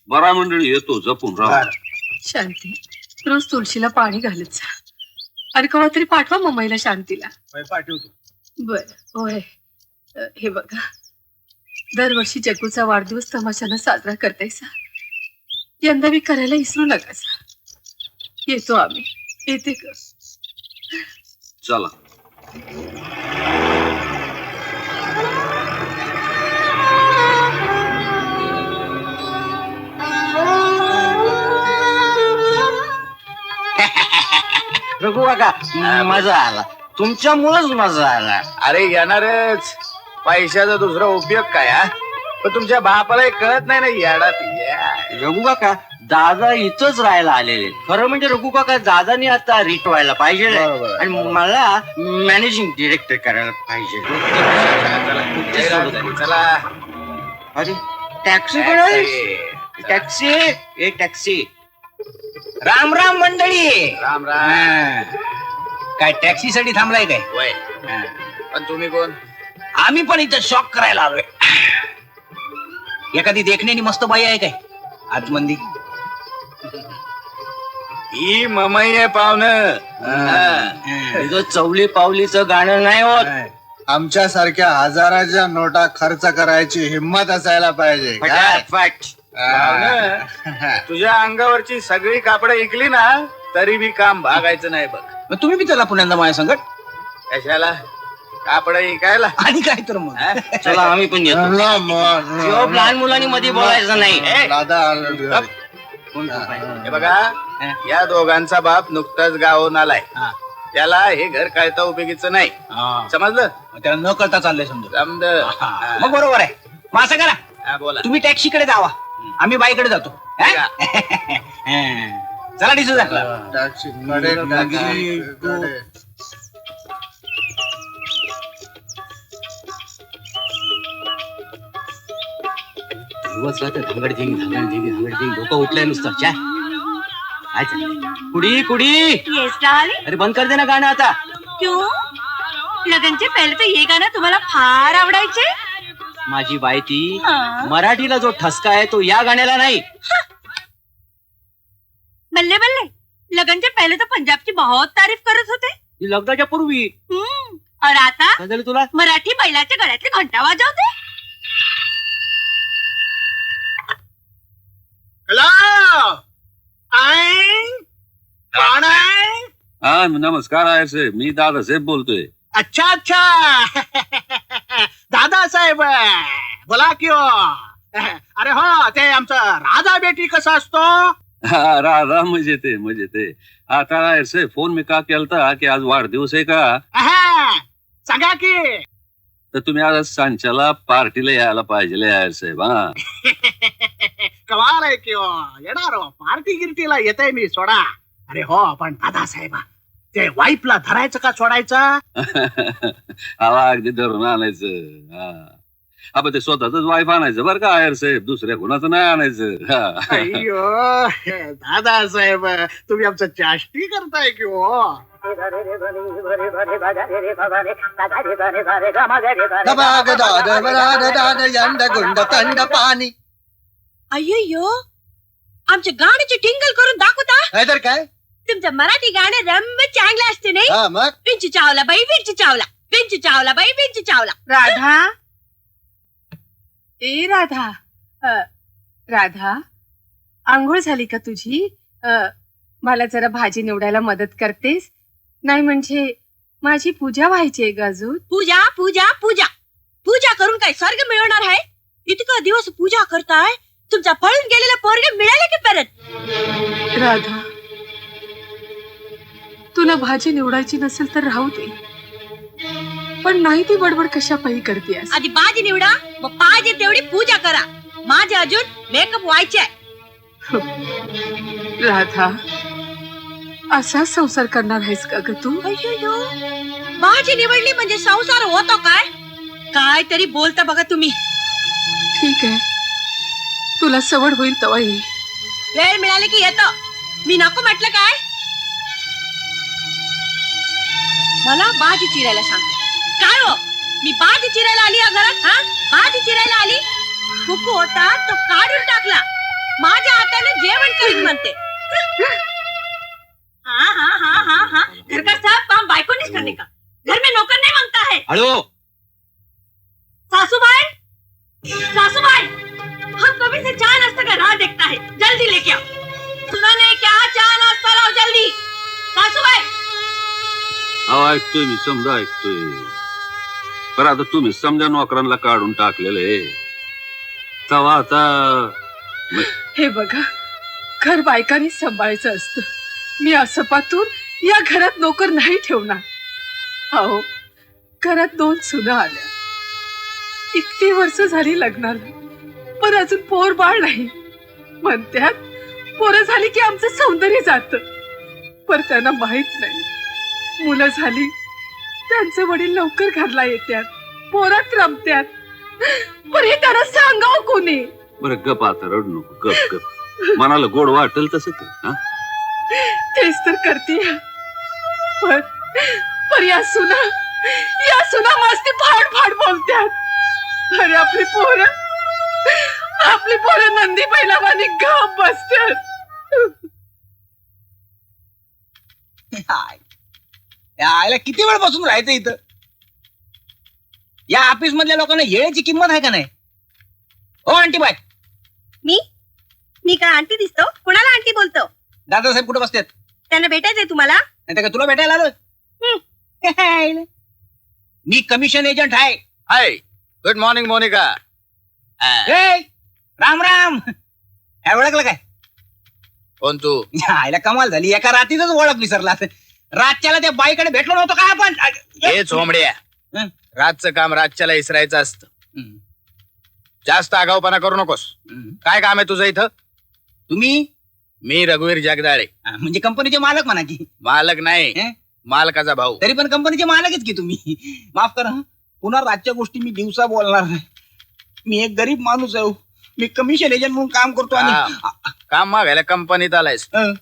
बरा मंडळी, येतो जपून राहा. शांती, रोज तुळशीला पाणी घालत जा आणि केव्हा तरी पाठवा मम्मीला शांतीला. पाठवतो. बर होय. हे बघा, दरवर्षी जग्गूचा वाढदिवस तमाशानं साजरा करतायसा. यंदा मी करायला विसरू नका. येतो आम्ही. येते का? चला. रघु काका, मजा आला. तुमच्यामुळेच मजा आला. अरे येणारच. पैशाचा दुसरा उपयोग काय हा? पण तुमच्या बापाला कळत नाही ना येडात. रघु काका, दादा इथंच राहायला आलेले. खरं म्हणजे रघु काका, दादानी आता रिट व्हायला पाहिजे आणि मला मॅनेजिंग डिरेक्टर करायला पाहिजे. चला. अरे टॅक्सी कडे. टॅक्सी, ए टॅक्सी. राम राम मंडळी. राम राम. काय टॅक्सी साठी थांबलाय काय? वय. पण तुम्ही कोण? आम्ही पण इथं शॉक करायला आलोय. एखादी देखण्यानी मस्त बाई आहे काय आतमंदी? ही ममई आहे पाहुणं. चवली पावलीचं गाणं नाही होत. आमच्या सारख्या हजाराच्या नोटा खर्च करायची हिंमत असायला पाहिजे. फटाफट. पाहुणं, तुझ्या अंगावरची सगळी कापडं इकली ना तरी बी काम भागायचं नाही बघ. मग तुम्ही बी चला पुण्यांदा माझ्या संकट. कशाला? कापडं इकायला? आणि काय तर मग. चला आम्ही पण येतो. लहान मुलांनी मध्ये बोलायचं नाही. हे बघा, या दोघांचा बाप नुकताच गावाहून आलाय. त्याला हे घर कळता उपयोगीचं नाही. समजलं? त्याला न करता चाललंय समजा. समज. मग बरोबर आहे. मग असं करा, बोला. तुम्ही टॅक्सीकडे जावा, आम्ही बाईकडे जातो. चला डिसूजा. डोकं उठलंय नुसतं. कुडी कुडी. अरे बंद कर दे ना गाणं आता. क्यों? लगन से पहले तो ये गाणं तुम्हाला फार आवडायचे. माझी बाई ती मराठीला जो ठसका आहे तो या गाण्याला नाही. बल्ले बल्ले, लगन से पहले तो पंजाब की बहुत तारीफ करत होते. लग्नाच्या पूर्वी. और आता काय झालं तुला? मराठी बैलाच्या गळ्यातले घंटा वाजवते. हा नमस्कार आहे, मी दादासाहेब बोलतोय. अच्छा अच्छा. दादा साहेब बोला की हो. अरे हो, ते आमचं राधा बेटी कसा असतो? राधा मजेत आहे, मजेत आहे. आता आहे फोन मी का केलता की आज वाढदिवस आहे का? सांगा की. तर तुम्ही आज सांच्याला पार्टीला यायला पाहिजे यार साहेब. हा कमाल आहे की हो. येणार हो, पार्टी गिरटीला येतय मी, सोडा. अरे हो, पण दादा साहेब, ते वाईफला धरायचं का सोडायचं? हवा अगदी धरून आणायचं. आपण ते स्वतःच वाईफ आणायचं बरं का आयर साहेब, दुसऱ्या कुणाचं नाही आणायचं. अय्यो दादा साहेब, तुम्ही आमचं चाष्टी करताय की हो. गुंड थंड पाणी. अय्यो, आमच्या गाण्याचे टिंगल करून दाखवता. नाहीतर काय, तुमचं मराठी गाणं रम्य चांगलं असते नाही. हा मग. पिंचू चावला बाई, पिंचू चावला, पिंचू चावला बाई, पिंचू चावला. राधा, ए राधा, राधा, आंघोळ झाली का तुझी? मला जरा भाजी निवडायला मदत करतेस? नाही म्हणजे माझी पूजा व्हायची आहे ग अजून. पूजा पूजा पूजा पूजा करून काय स्वर्ग मिळवणार आहे? इतका दिवस पूजा करताय, तुमचा पळून गेलेला पोरगे मिळाले की परत? राधा, तुला भाजी निवडायची नसेल तर राहू दे, पण नाही ती बडबड कशा पायी करतेस? आधी भाजी निवडा, मग पाहिजे तेवढी पूजा करा. माझे अजून मेकअप व्हायचे. राधा, असा संसार करणार आहेस का ग तू? भाजी निवडली म्हणजे संसार होतो काय? काय तरी बोलता बघा तुम्ही. ठीक आहे, तुला सवड होईल तवा येईल. वेळ मिळाली की येतो. मी नको म्हटलं काय? मला भाजी चिरायला सांगते काय हो? मी भाजी चिरायला आली या घरात? हा, भाजी चिरायला आली. कुकू होता तो काढून टाकला. माझ्या हळू. सासूबाई सासूबाई, हम कभी से चाय नाश्ता का राह देखता है, जल्दी लेके आओ. सुना नहीं क्या? चाय नाश्ता लाओ जल्दी. सासूबाई. अहो ऐकतोय मी, समजा ऐकतोय. पण आता तुम्ही समजा नोकरांना काढून टाकलेले तेव्हा आता हे बघा, घर बायकांनी सांभाळायचं असतं. मी असं पातून या घरात नोकर नाही ठेवणार. अहो, घरात 2 सुना आल्या, इतकी वर्ष झाली लग्नाला, पण अजून पोर बाळ नाही. म्हणत्यात पोरं झाली की आमचं सौंदर्य जात, पण त्यांना माहित नाही मुलं झाली त्यांचे वडील लवकर घरला येतात, पोरात रमत्यात. पण हे त्यांना सांगाव कोणी? बरं गप, आता रडू नको, गप गप. मनाला गोड वाटेल तसं कर. हा? तेच तर करते. पण या सुना मस्ती फाड फाड बोलतात. अरे आपली पोरं नंदी बैलावानी गप बसतात. आयला किती वेळ बसून राहायचं इथं? या ऑफिस मधल्या लोकांना येळेची किंमत आहे का नाही? हो आंटी बाय. मी काय आंटी दिसतो? कुणाला आंटी बोलतो? दादासाहेब कुठे बसतात? त्यांना भेटायचंय तुम्हाला? नाही तर तुला भेटायला आलो. मी कमिशन एजंट आहे. हाय, गुड मॉर्निंग मोनिका. ए, राम राम. काय ओळखलं काय? कोण तू? आयला कमाल झाली, एका रात्रीच ओळख विसरला. रातच्याला त्या बाईकडे भेटलो नव्हतो का आपण? हे चोंबड्या, हं? रातचं काम रातच्याला इसरायचं असतं. जास्त आगाऊपणा करू नकोस. काय काम आहे तुझं इथं? तुम्ही? मी रघुवीर जगदाळे. म्हणजे कंपनीचे मालक म्हणा की. मालक नाही, हं? मालकाचा भाऊ. तरी पण कंपनीचे मालकच की तुम्ही. माफ करा हं. पुन्हा रातच्या गोष्टी मी दिवसा बोलणार नाही. मी एक गरीब माणूस आहे. मी कमिशन एजंट म्हणून काम करतो. आणि काम मागायला कंपनीत आलायस? हं.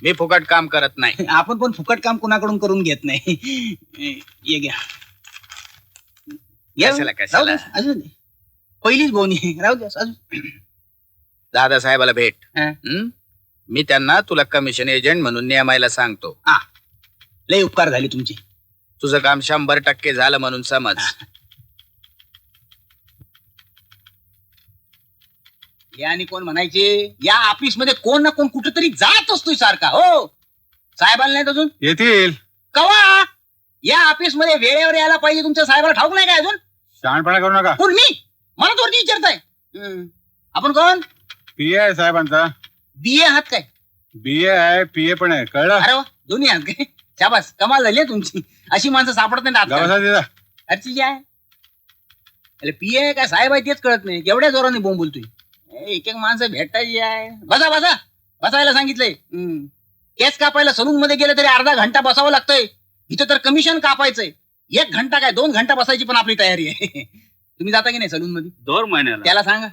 मी फुकट काम करत नाही. आपण पण फुकट काम कुणाकडून करून घेत नाही. ये घ्या. कशाला, कशाला? राहू दे, अजून दे. पहिलीच बोनी राहू द्या अजून. दादासाहेबाला भेट. हं? मी त्यांना तुला कमिशन एजंट म्हणून नियमायला सांगतो. लय उपकार झाले तुमचे. तुझं काम 100% झालं म्हणून समज. आणि कोण म्हणायचे, या ऑफिस मध्ये कोण ना कोण कुठेतरी जात असतोय सारखा. हो, साहेबांना नाहीत अजून? येतील. कवा? या ऑफिस मध्ये वेळेवर यायला पाहिजे. तुमच्या साहेबाला ठाऊक नाही काय अजून? शहाणपणा करू नका. कोण? मी? मला वरती विचारताय. आपण कोण? पीए आहे साहेबांचा. बीए आहात काय? बीए आहे, पीए पण आहे, कळलं? अरे वा, दोन्ही आहात काय? शाबास, कमाल झाली आहे तुमची. अशी माणसं सापडत नाही आजकाल. गावाचा दिला. अर्ची आहे. अरे पीए काय साहेब आहे तेच कळत नाही. एवढ्या जोराने बोंब बोलतोय. एक एक माणसं भेटायची आहे. बसा बसा, बसायला सांगितलंय. केस कापायला सलून मध्ये गेलं तरी अर्धा घंटा बसावं लागतंय. इथं तर कमिशन कापायचंय. 1 घंटा काय 2 घंटा बसायची पण आपली तयारी आहे. तुम्ही जाता की नाही सलून मध्ये? 2 महिन्याला. त्याला सांगा.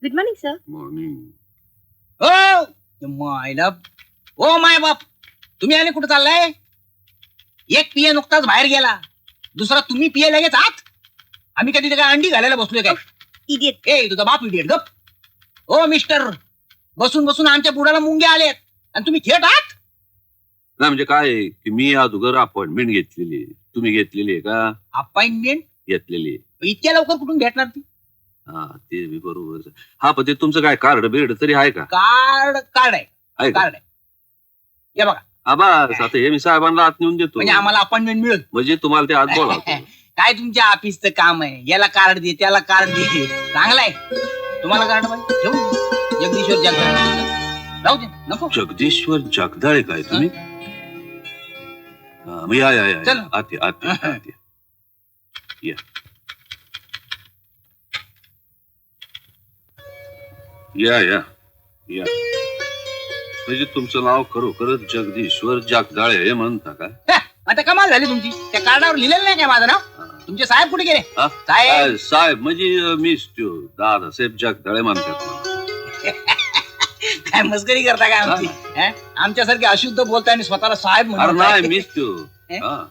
Good morning sir. मॉर्निंग. हो मायला. ओ माय बाप, तुम्ही आले कुठं चाललाय? एक पीए नुकताच बाहेर गेला, दुसरा तुम्ही पीए लगेच आत. आम्ही कधी काय अंडी घालायला बसलोय काय? इडियट. ए तुझा बाप इडियट. गप. ओ मिस्टर, बसून बसून आमच्या बुडाला मुंग्या आलेत आणि तुम्ही थेट आत. नाही म्हणजे काय आहे की मी अगोदर अपॉइंटमेंट घेतलेली आहे. तुम्ही घेतलेली आहे का? अपॉइंटमेंट घेतलेली आहे. इतक्या लवकर कुठून भेटणार ती? हा ते बी बरोबर. हा पण ते तुमचं काय कार्ड बिर्ड तरी आहे का? कार्ड कार्ड आहे. आहे का? कार्ड आहे. या बघा, हा बस, आता हे मी साहेबांना आत नेऊन देतो. म्हणजे आम्हाला अपॉइंटमेंट मिळेल. म्हणजे तुम्हाला ते आत बोलावतो. काय तुमच्या ऑफिसचं काम आहे? याला कार्ड दे, त्याला कार्ड दे. चांगलाय. तुम्हाला कार्ड पाहिजे ठेवून दे. जगदीश्वर जगदाळे. राहू दे, नको. जगदीश्वर जगदाळे काय तुम्ही? हा, मग या चल. आत या. या. म्हणजे तुमचं नाव खरोखरच जगदीश्वर जगदाळे हे म्हणता का? आता कमाल झाली तुमची. त्या कार्डावर लिहिलेलं नाही काय माझं नाव? तुमचे साहेब कुठे गेले? हा? साहेब साहेब म्हणजे मीच त्यो दादासाहेब जगदाळे म्हणतात मला. काय मस्करी करता काय आमची? आमच्यासारखे अशुद्ध बोलताय आणि स्वतःला साहेब अरे नाही म्हणून. मीच त्यो. हा.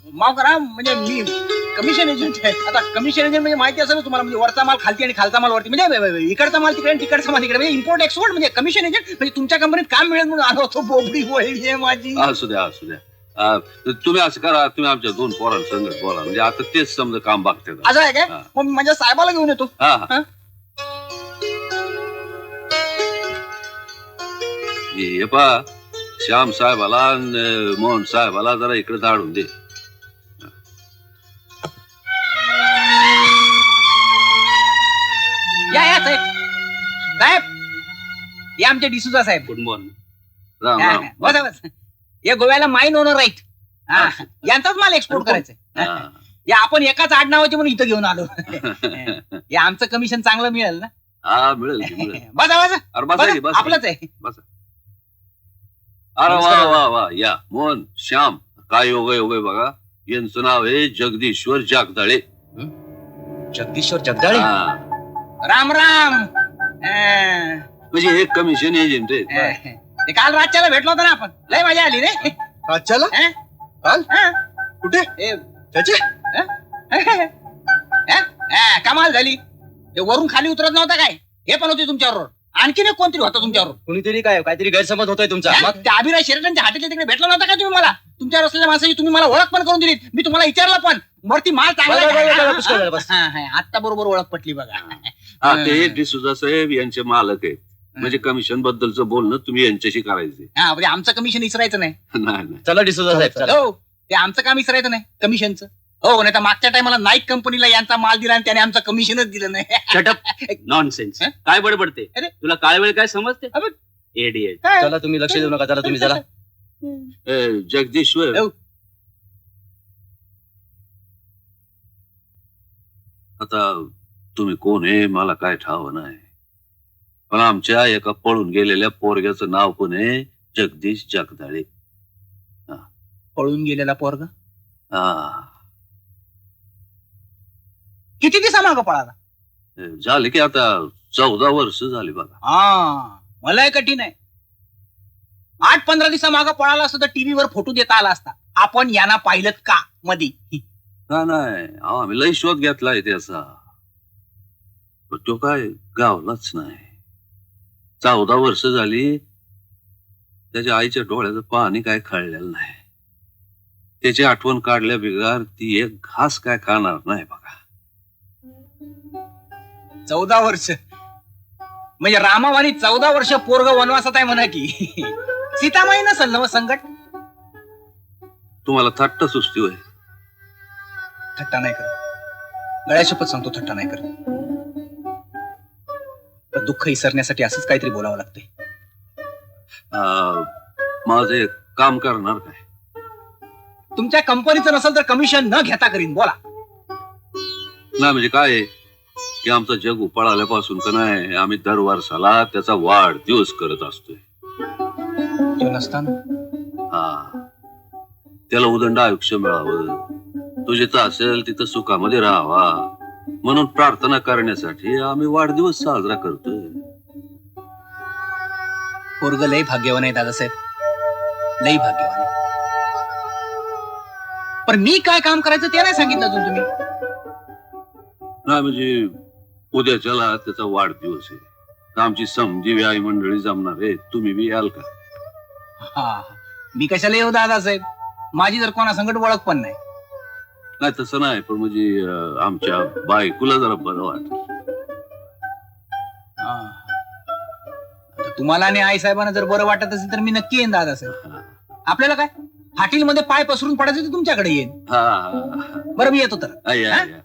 माफ करा म्हणजे मी कमिशन एजंट आहे. आता कमिशन एजंट म्हणजे माहिती असेल तुम्हाला, म्हणजे वरचा माल खालती आणि खालचा माल वरती, म्हणजे इकडचा माल तिकडे आणि तिकडचा माल इकडे, म्हणजे इम्पोर्ट एक्सपोर्ट. म्हणजे कमिशन एजंट म्हणजे तुमच्या कंपनीत काम मिळेल म्हणून आलो होतो. बोबडी वळली आहे माझी. असू द्या असू द्या. तुम्ही असं करा, तुम्ही आमच्या 2 पोरांसंगत बोला, म्हणजे आता तेच समजा काम बघते. असं आहे काय? हा. मग मी माझ्या साहेबाला घेऊन येतो. हा हा? हे पा श्याम साहेबाला आणि मोहन साहेबाला जरा इकडे धाडून दे. या साहेब. साहेब या आमचे डिसूजा साहेब. Good morning. राम हा, राम. बसा बस. या गोव्याला माईन ओनर राईट. यांचाच माल एक्सपोर्ट करायचा. हा. या आपण एकाच आडनावाचे म्हणून इथं घेऊन आलो. या आमचं कमिशन चांगलं मिळेल ना? हा मिळेल की मिळेल. बसा बसा. अरे बसा की, बसा, बसा. आपलंच आहे. अरे वा वा वा. या मोहन श्याम, काय योग योग बघा. यांचं नाव आहे जगदीश्वर जागदाळे. जगदीश्वर जगदाळे. हा. राम राम. म्हणजे हे कमिशन एजंट आहे. ते काल रातच्याला भेटलो होतो ना आपण. लय मजा आली रे. चला हा? काल हा? कुठे ए, त्याचे कमाल झाली. ते वरून खाली उतरत नव्हता काय? हे पण होते तुमच्याबरोबर. आणखीन एक कोणतरी होता तुमच्याबरोबर. कुणीतरी काहीतरी गैरसमज होतोय तुमचा. मग त्या अभिराज शेरटनच्या हॉटेलच्या तिकडे भेटला नव्हता का तुम्ही मला? तुमच्यावर असलेल्या माणसाची तुम्ही मला ओळख पण करून दिली. मी तुम्हाला विचारलं पण वरती माल चांगला बस, आहे बस, का? बस, बस, बस. आता बरोबर ओळख पटली बघा. हा ते डिसूजा साहेब यांचे मालक आहेत. म्हणजे कमिशन बद्दलचं बोलणं तुम्ही यांच्याशी करायचे. हा म्हणजे आमचं कमिशन इसरायचं नाही. नाही नाही. चला डिसूजा साहेब चला. हो ते आमचं काम इसरायचं नाही कमिशनचं. हो नाही तर मागच्या टायमाला नाईक कंपनीला यांचा माल दिला आणि त्याने आमचं कमिशनच दिलं नाही. Shut up nonsense. हं? काय बडबडते? अरे. तुला काळ वेळ काय समजते? अबे. एडीएड. काय? चला तुम्ही लक्ष देऊ नका. चला तुम्ही जरा. जगदीश्वर, हो. आता तुम्ही कोण आहे मला काय ठाव नाही, पण आमच्या एका पळून गेलेल्या पोरग्याचं नाव पण आहे जगदीश जगदाळे. पळून गेलेला पोरग हा. किती दिवसा मागं पळाला? झाले की आता 14 वर्ष झाली बघा. हा मलाही कठीण आहे. 8-15 दिवसा मागं पळाला असतं तर टीव्हीवर फोटो देता आला असता. आपण यांना पाहिलं का मधी? नाही अहो, आम्ही लय शोध घेतलाय त्याचा, पण तो काय गावलाच नाही. 14 वर्ष झाली त्याच्या आईच्या डोळ्याचं पाणी काय खळलेलं नाही. त्याची आठवण काढल्या बिगार ती एक घास काय खाणार नाही बघा. 14 वर्ष म्हणजे रामावानी 14 वर्ष पोरग वनवासात आहे म्हणा की. सीतामाई नसल ना संकट. तुम्हाला थट्ट सुस्ती होय. थट्टा नाही कर. गळ्याशपथ सांगतो थट्टा नाही कर. पण दुःख इसरण्यासाठी असंच काहीतरी बोलावं लागतंय. माझं एक काम करणार काय? तुमच्या कंपनीचं नसेल तर कमिशन न घेता करीन. बोला. नाही म्हणजे काय आहे की आमचा जग उपाळाल्यापासून का नाही आम्ही दर वर्षाला त्याचा वाढदिवस करत असतोय. तो नसताना हा त्याला उदंड आयुष्य मिळावं, तो जिथं असेल तिथं सुखामध्ये राहावा म्हणून प्रार्थना करण्यासाठी आम्ही वाढदिवस साजरा करतोय. पोरग लय भाग्यवान आहे दादासाहेब. लय भाग्यवान आहे. पण मी काय काम करायचं ते नाही सांगितलं अजून तुम्ही. नाही म्हणजे उद्याच्याला त्याचा वाढदिवस आहे तर आमची समजी व्याय मंडळी जमणार आहे. तुम्ही बी याल का? हा मी कशाला येऊ दादासाहेब? माझी जर कोणा संकट ओळख पण नाही. नाही तसं नाही, पण म्हणजे आमच्या बायकोला जरा बरं वाटत. आता तुम्हाला आणि आई साहेबांना जर बरं वाटत असेल तर मी नक्की येईन दादासाहेब. आपल्याला काय हॉटेलमध्ये पाय पसरून पडायचं तर तुमच्याकडे येईन. हा बरं मी येतो तर. या, या.